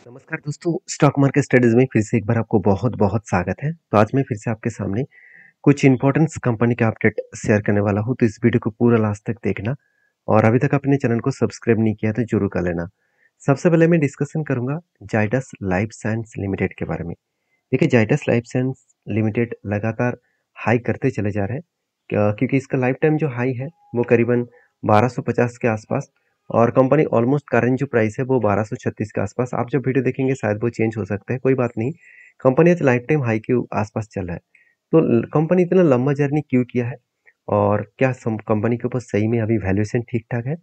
नमस्कार दोस्तों, stock market studies में फिर से एक बार आपको बहुत-बहुत स्वागत है। तो आज मैं फिर से आपके सामने कुछ इंपॉर्टेंट कंपनी के अपडेट शेयर करने वाला हूँ, तो इस वीडियो को पूरा लास्ट तक देखना और अभी तक अपने चैनल को सब्सक्राइब नहीं किया तो जरूर कर लेना। सबसे पहले मैं डिस्कशन करूंगा जाइडस लाइफ साइंस लिमिटेड के बारे में। देखिए, जाइडस लाइफ साइंस लिमिटेड लगातार हाई करते चले जा रहे हैं क्योंकि इसका लाइफ टाइम जो हाई है वो करीबन 1250 के आसपास और कंपनी ऑलमोस्ट करंट जो प्राइस है वो 1236 के आसपास। आप जब वीडियो देखेंगे शायद वो चेंज हो सकता है, कोई बात नहीं। कंपनी आज लाइफ टाइम हाई के आसपास चल रहा है। तो कंपनी इतना लंबा जर्नी क्यों किया है और क्या कंपनी के ऊपर सही में अभी वैल्यूएशन ठीक ठाक है,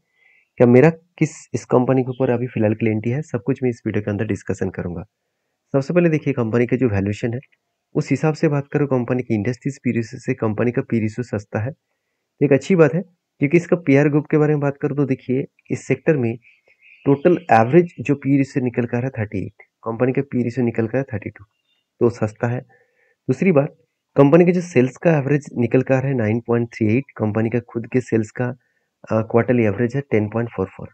क्या मेरा किस इस कंपनी के ऊपर अभी फिलहाल के लिए एंट्री है, सब कुछ मैं इस वीडियो के अंदर डिस्कशन करूंगा। सबसे पहले देखिए कंपनी का जो वैल्यूएशन है उस हिसाब से बात करो, कंपनी की इंडस्ट्रीज पी रेशियो से कंपनी का पी रेशियो सस्ता है। एक अच्छी बात है क्योंकि इसका पीआर ग्रुप के बारे में बात करूँ तो देखिए इस सेक्टर में टोटल एवरेज जो पी रेशियो निकल कर है 38, कंपनी का पी रेशियो निकल कर है 32, तो सस्ता है। दूसरी बात, कंपनी के जो सेल्स का एवरेज निकल कर है 9.38, कंपनी का खुद के सेल्स का क्वार्टरली एवरेज है 10.44।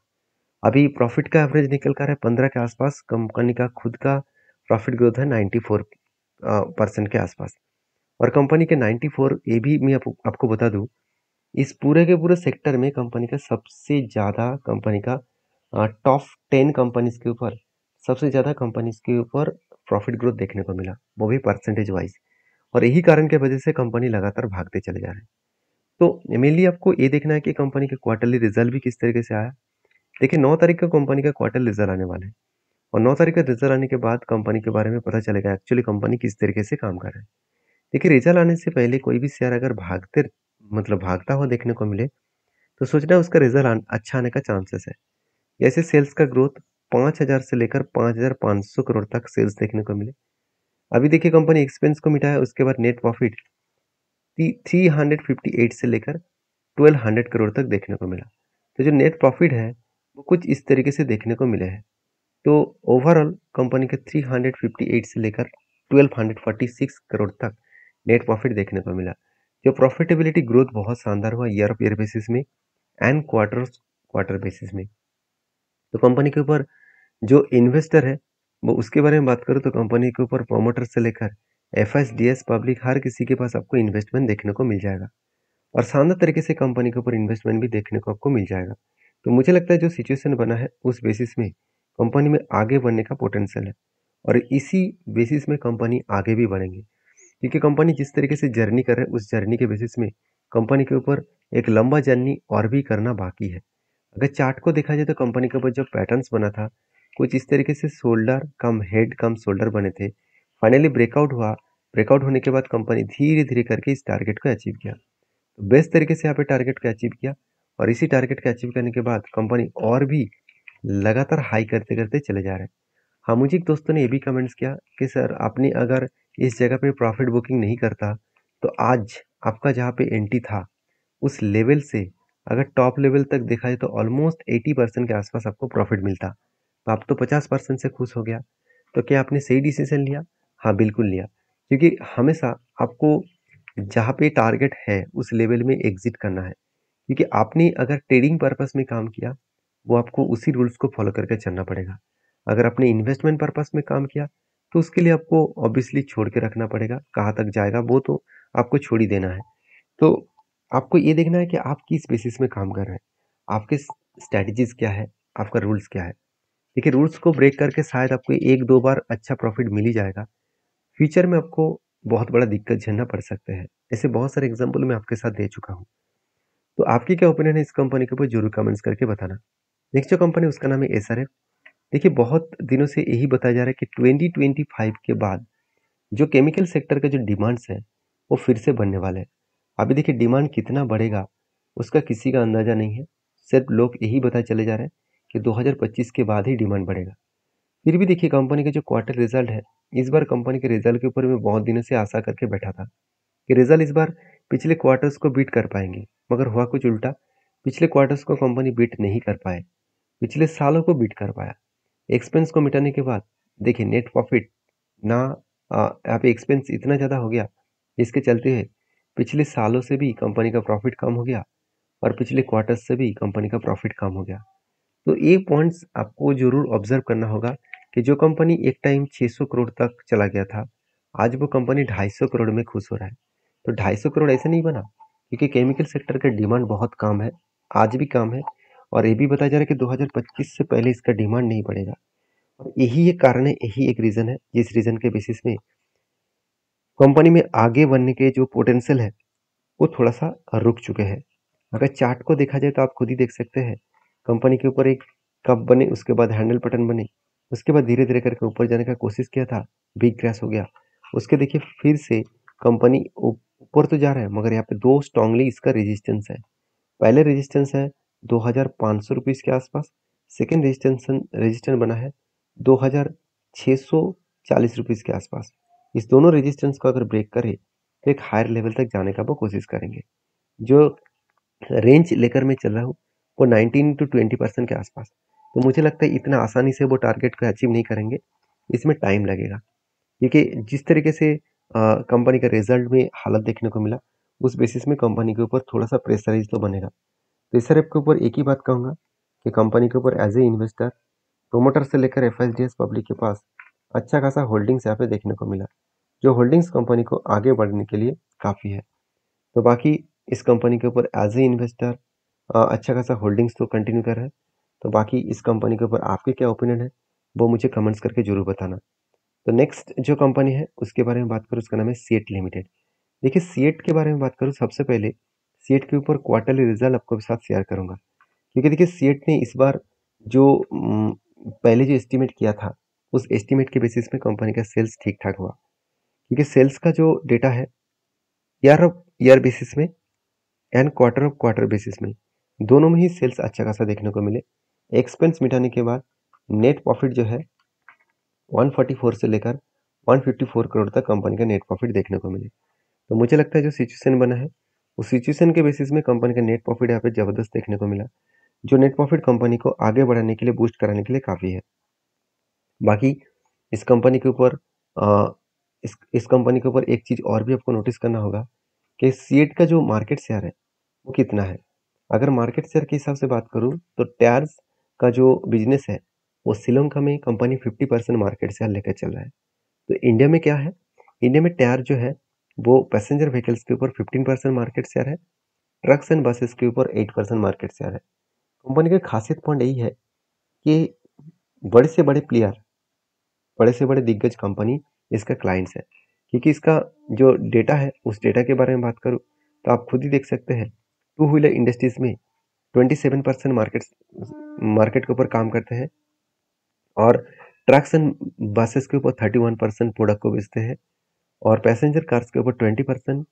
अभी प्रॉफिट का एवरेज निकल कर है 15 के आसपास, कंपनी का खुद का प्रॉफिट ग्रोथ है 94% के आसपास। और कंपनी के 94 ये भी मैं आपको बता दूं, इस पूरे के पूरे सेक्टर में कंपनी का सबसे ज़्यादा कंपनी का टॉप 10 कंपनीज के ऊपर सबसे ज़्यादा कंपनीज के ऊपर प्रॉफिट ग्रोथ देखने को मिला, वो भी परसेंटेज वाइज। और यही कारण की वजह से कंपनी लगातार भागते चले जा रहे हैं। तो मेनली आपको ये देखना है कि कंपनी के क्वार्टरली रिजल्ट भी किस तरीके से आया। देखिए 9 तारीख को कंपनी का क्वार्टर रिजल्ट आने वाला है और 9 तारीख का रिजल्ट आने के बाद कंपनी के बारे में पता चलेगा एक्चुअली कंपनी किस तरीके से काम कर रहा है। देखिए रिजल्ट आने से पहले कोई भी शेयर अगर भागता हुआ देखने को मिले तो सोचना है उसका रिजल्ट अच्छा आने का चांसेस है। जैसे सेल्स का ग्रोथ 5000 से लेकर 5500 करोड़ तक सेल्स देखने को मिले। अभी देखिए कंपनी एक्सपेंस को मिटाया, उसके बाद नेट प्रॉफिट 358 से लेकर 1200 करोड़ तक देखने को मिला। तो जो नेट प्रॉफिट है वो कुछ इस तरीके से देखने को मिले हैं। तो ओवरऑल कंपनी के 358 से लेकर 1246 करोड़ तक नेट प्रॉफिट देखने को मिला। जो प्रॉफिटेबिलिटी ग्रोथ बहुत शानदार हुआ ईयर ऑफ ईयर बेसिस में एंड क्वार्टर बेसिस में। तो कंपनी के ऊपर जो इन्वेस्टर है वो उसके बारे में बात करूँ तो कंपनी के ऊपर प्रोमोटर से लेकर एफएसडीएस पब्लिक हर किसी के पास आपको इन्वेस्टमेंट देखने को मिल जाएगा और शानदार तरीके से कंपनी के ऊपर इन्वेस्टमेंट भी देखने को आपको मिल जाएगा। तो मुझे लगता है जो सिचुएशन बना है उस बेसिस में कंपनी में आगे बढ़ने का पोटेंशियल है और इसी बेसिस में कंपनी आगे भी बढ़ेंगे क्योंकि कंपनी जिस तरीके से जर्नी कर रहे है उस जर्नी के बेसिस में कंपनी के ऊपर एक लंबा जर्नी और भी करना बाकी है। अगर चार्ट को देखा जाए तो कंपनी के ऊपर जो पैटर्न्स बना था कुछ इस तरीके से शोल्डर कम हेड कम शोल्डर बने थे। फाइनली ब्रेकआउट हुआ, ब्रेकआउट होने के बाद कंपनी धीरे धीरे करके इस टारगेट को अचीव किया। तो बेस्ट तरीके से यहाँ पे टारगेट को अचीव किया और इसी टारगेट को अचीव करने के बाद कंपनी और भी लगातार हाई करते करते चले जा रहे हैं। हाँ, मुझे एक दोस्तों ने ये भी कमेंट्स किया कि सर आपने अगर इस जगह पे प्रॉफिट बुकिंग नहीं करता तो आज आपका जहाँ पे एंट्री था उस लेवल से अगर टॉप लेवल तक देखा जाए तो ऑलमोस्ट 80% के आसपास आपको प्रॉफिट मिलता। तो आप तो 50% से खुश हो गया। तो क्या आपने सही डिसीजन लिया? हाँ, बिल्कुल लिया। क्योंकि हमेशा आपको जहाँ पे टारगेट है उस लेवल में एग्जिट करना है। क्योंकि आपने अगर ट्रेडिंग पर्पस में काम किया वो आपको उसी रूल्स को फॉलो करके चलना पड़ेगा। अगर आपने इन्वेस्टमेंट पर्पस में काम किया तो उसके लिए आपको ऑब्वियसली छोड़ के रखना पड़ेगा, कहाँ तक जाएगा वो तो आपको छोड़ ही देना है। तो आपको ये देखना है कि आप किस बेसिस में काम कर रहे हैं, आपके स्ट्रैटेजीज क्या है, आपका रूल्स क्या है। देखिए रूल्स को ब्रेक करके शायद आपको एक दो बार अच्छा प्रॉफिट मिल ही जाएगा, फ्यूचर में आपको बहुत बड़ा दिक्कत झेलना पड़ सकते हैं। ऐसे बहुत सारे एग्जाम्पल मैं आपके साथ दे चुका हूँ। तो आपकी क्या ओपिनियन है इस कंपनी के ऊपर जरूर कमेंट्स करके बताना। नेक्स्ट जो कंपनी उसका नाम है एसआरएफ। देखिए बहुत दिनों से यही बताया जा रहा है कि 2025 के बाद जो केमिकल सेक्टर का जो डिमांड्स है वो फिर से बढ़ने वाले हैं। अभी देखिए डिमांड कितना बढ़ेगा उसका किसी का अंदाजा नहीं है, सिर्फ लोग यही बताए चले जा रहे हैं कि 2025 के बाद ही डिमांड बढ़ेगा। फिर भी देखिए कंपनी का जो क्वार्टर रिजल्ट है, इस बार कंपनी के रिजल्ट के ऊपर मैं बहुत दिनों से आशा करके बैठा था कि रिजल्ट इस बार पिछले क्वार्टर्स को बीट कर पाएंगे, मगर हुआ कुछ उल्टा। पिछले क्वार्टर्स को कंपनी बीट नहीं कर पाए, पिछले सालों को बीट कर पाया। एक्सपेंस को मिटाने के बाद देखिए नेट प्रॉफिट ना यहाँ पे एक्सपेंस इतना ज़्यादा हो गया जिसके चलते पिछले सालों से भी कंपनी का प्रॉफिट कम हो गया और पिछले क्वार्टर्स से भी कंपनी का प्रॉफिट कम हो गया। तो ये पॉइंट्स आपको जरूर ऑब्जर्व करना होगा कि जो कंपनी एक टाइम 600 करोड़ तक चला गया था, आज वो कंपनी 250 करोड़ में खुश हो रहा है। तो 250 करोड़ ऐसे नहीं बना, क्योंकि केमिकल सेक्टर का डिमांड बहुत कम है, आज भी कम है, और ये भी बताया जा रहा है कि 2025 से पहले इसका डिमांड नहीं बढ़ेगा। और यही एक कारण है, यही एक रीज़न है, जिस रीज़न के बेसिस में कंपनी में आगे बढ़ने के जो पोटेंशियल है, वो थोड़ा-सा रुक चुके हैं। अगर चार्ट को देखा जाए तो आप खुद ही देख सकते हैं, कंपनी के ऊपर एक कप बने, उसके बाद हैंडल बटन बने, उसके बाद धीरे-धीरे करके ऊपर जाने का कोशिश किया था, बिग क्रैश हो गया। उसके देखिए फिर से कंपनी ऊपर तो जा रहा है, मगर यहाँ पे 2 स्ट्रांगली इसका रेजिस्टेंस है। पहले रेजिस्टेंस है ₹2500 के आसपास, सेकंड रेजिस्टेंस बना है ₹2640 के आसपास। इस दोनों रेजिस्टेंस को अगर ब्रेक करे तो एक हायर लेवल तक जाने का वो कोशिश करेंगे। जो रेंज लेकर मैं चल रहा हूँ वो 19 टू 20% के आसपास। तो मुझे लगता है इतना आसानी से वो टारगेट को अचीव नहीं करेंगे, इसमें टाइम लगेगा, क्योंकि जिस तरीके से कंपनी का रिजल्ट में हालत देखने को मिला, उस बेसिस में कंपनी के ऊपर थोड़ा सा प्रेशराइज तो बनेगा। तो इस तरह के ऊपर एक ही बात कहूँगा कि कंपनी के ऊपर एज ए इन्वेस्टर, प्रोमोटर से लेकर एफआईडीएस पब्लिक के पास अच्छा खासा होल्डिंग्स यहाँ पे देखने को मिला, जो होल्डिंग्स कंपनी को आगे बढ़ने के लिए काफ़ी है। तो बाकी इस कंपनी के ऊपर एज ए इन्वेस्टर अच्छा खासा होल्डिंग्स तो कंटिन्यू कर रहा है। तो बाकी इस कंपनी के ऊपर आपके क्या ओपिनियन है, वो मुझे कमेंट्स करके जरूर बताना। तो नेक्स्ट जो कंपनी है उसके बारे में बात करूँ, उसका नाम है सीएट लिमिटेड। देखिए सीएट के बारे में बात करूँ, सबसे पहले सीएट के ऊपर क्वार्टरली रिजल्ट आपको साथ शेयर करूंगा, क्योंकि देखिए सीएट ने इस बार जो पहले जो एस्टिमेट किया था, उस एस्टिमेट के बेसिस में कंपनी का सेल्स ठीक ठाक हुआ, क्योंकि सेल्स का जो डेटा है ईयर ऑफ ईयर बेसिस में and quarter of quarter basis में, दोनों में ही सेल्स अच्छा खासा देखने को मिले। एक्सपेंस मिटाने के बाद नेट प्रॉफिट जो है 144 से लेकर 154 करोड़ तक कंपनी का नेट प्रॉफिट देखने को मिले। तो मुझे लगता है जो सिचुएशन बना है, उस सिचुएशन के बेसिस में कंपनी का नेट प्रॉफिट यहाँ पे जबरदस्त देखने को मिला, जो नेट प्रॉफिट कंपनी को आगे बढ़ाने के लिए, बूस्ट कराने के लिए काफ़ी है। बाकी इस कंपनी के ऊपर इस कंपनी के ऊपर एक चीज़ और भी आपको नोटिस करना होगा कि सीएट का जो मार्केट शेयर है वो कितना है। अगर मार्केट शेयर के हिसाब से बात करूँ तो टायर्स का जो बिजनेस है, वो श्रीलंका में कंपनी 50% मार्केट शेयर लेकर चल रहा है। तो इंडिया में क्या है, इंडिया में टायर जो है वो पैसेंजर व्हीकल्स के ऊपर 15% मार्केट शेयर है, ट्रक्स एंड बसेस के ऊपर 8% मार्केट शेयर है। कंपनी का खासियत पॉइंट यही है कि बड़े से बड़े प्लेयर, बड़े से बड़े दिग्गज कंपनी इसका क्लाइंट्स है, क्योंकि इसका जो डेटा है उस डेटा के बारे में बात करूँ तो आप खुद ही देख सकते हैं, टू व्हीलर इंडस्ट्रीज में 27% मार्केट के ऊपर काम करते हैं, और ट्रक्स एंड बसेस के ऊपर 31% प्रोडक्ट को बेचते हैं, और पैसेंजर कार्स के ऊपर 20%,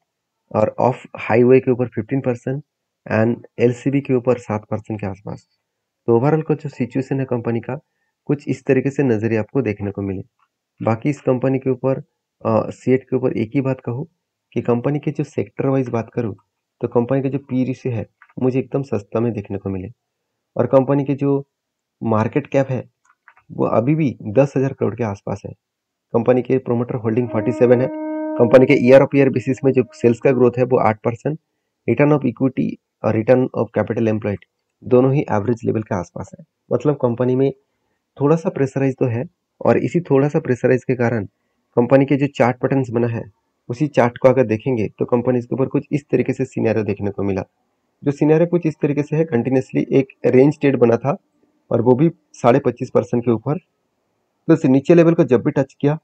और ऑफ हाईवे के ऊपर 15%, एंड एलसीवी के ऊपर 7% के आसपास। तो ओवरऑल का जो सिचुएशन है कंपनी का, कुछ इस तरीके से नजरिए आपको देखने को मिले। बाकी इस कंपनी के ऊपर सीएट के ऊपर एक ही बात कहूँ कि कंपनी के जो सेक्टर वाइज बात करूँ तो कंपनी का जो पी रेशियो है मुझे एकदम सस्ता में देखने को मिले, और कंपनी के जो मार्केट कैप है वो अभी भी 10,000 करोड़ के आसपास है। कंपनी के प्रोमोटर होल्डिंग 47 है। कंपनी के ईयर ऑफ ईयर बेसिस में जो सेल्स का ग्रोथ है वो 8%, रिटर्न ऑफ इक्विटी और रिटर्न ऑफ कैपिटल एम्प्लॉयड दोनों ही एवरेज लेवल के आसपास है। मतलब कंपनी में थोड़ा सा प्रेशराइज तो है, और इसी थोड़ा सा प्रेशराइज के कारण कंपनी के जो चार्ट पैटर्न्स बना है, उसी चार्ट को अगर देखेंगे तो कंपनी के ऊपर कुछ इस तरीके से सिनेरियो देखने को मिला। जो सिनेरियो कुछ इस तरीके से है, कंटिन्यूसली एक रेंज स्टेट बना था, और वो भी 25.5% के ऊपर, तो इस नीचे लेवल को जब भी टच किया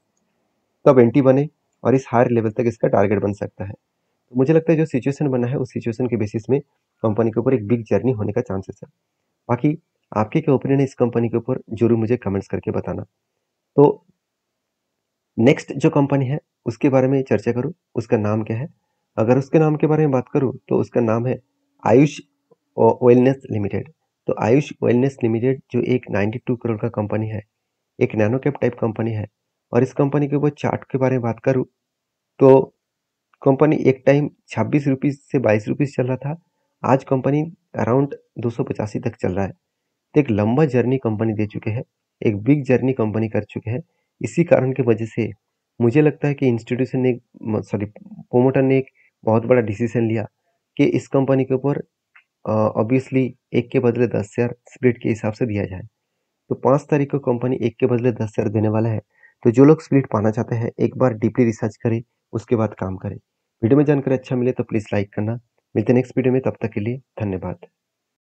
तब एंटी बने, और इस हायर लेवल तक इसका टारगेट बन सकता है। तो मुझे लगता है जो सिचुएशन बना है उस सिचुएशन के बेसिस में कंपनी के ऊपर एक बिग जर्नी होने का चांसेस है। बाकी आपके क्या ओपिनियन है इस कंपनी के ऊपर, जरूर मुझे कमेंट्स करके बताना। तो नेक्स्ट जो कंपनी है उसके बारे में चर्चा करूँ, उसका नाम क्या है। अगर उसके नाम के बारे में बात करूँ तो उसका नाम है आयुष वेलनेस लिमिटेड। तो आयुष वेलनेस लिमिटेड जो एक 92 करोड़ का कंपनी है, एक नैनो कैप टाइप कंपनी है, और इस कंपनी के ऊपर चार्ट के बारे में बात करूँ तो कंपनी एक टाइम 26 रुपीज़ से 22 रुपीज़ चल रहा था, आज कंपनी अराउंड 285 तक चल रहा है। तो एक लंबा जर्नी कंपनी दे चुके हैं, एक बिग जर्नी कंपनी कर चुके हैं। इसी कारण की वजह से मुझे लगता है कि इंस्टीट्यूशन ने प्रोमोटर ने एक बहुत बड़ा डिसीजन लिया कि इस कंपनी के ऊपर ऑब्वियसली एक के बदले 10 शेयर स्प्लिट के हिसाब से दिया जाए। तो 5 तारीख को कंपनी 1 के बदले 10 शेयर देने वाला है। तो जो लोग स्प्लिट पाना चाहते हैं, एक बार डीपली रिसर्च करें, उसके बाद काम करें। वीडियो में जानकारी अच्छा मिले तो प्लीज़ लाइक करना। मिलते हैं नेक्स्ट वीडियो में, तब तक के लिए धन्यवाद।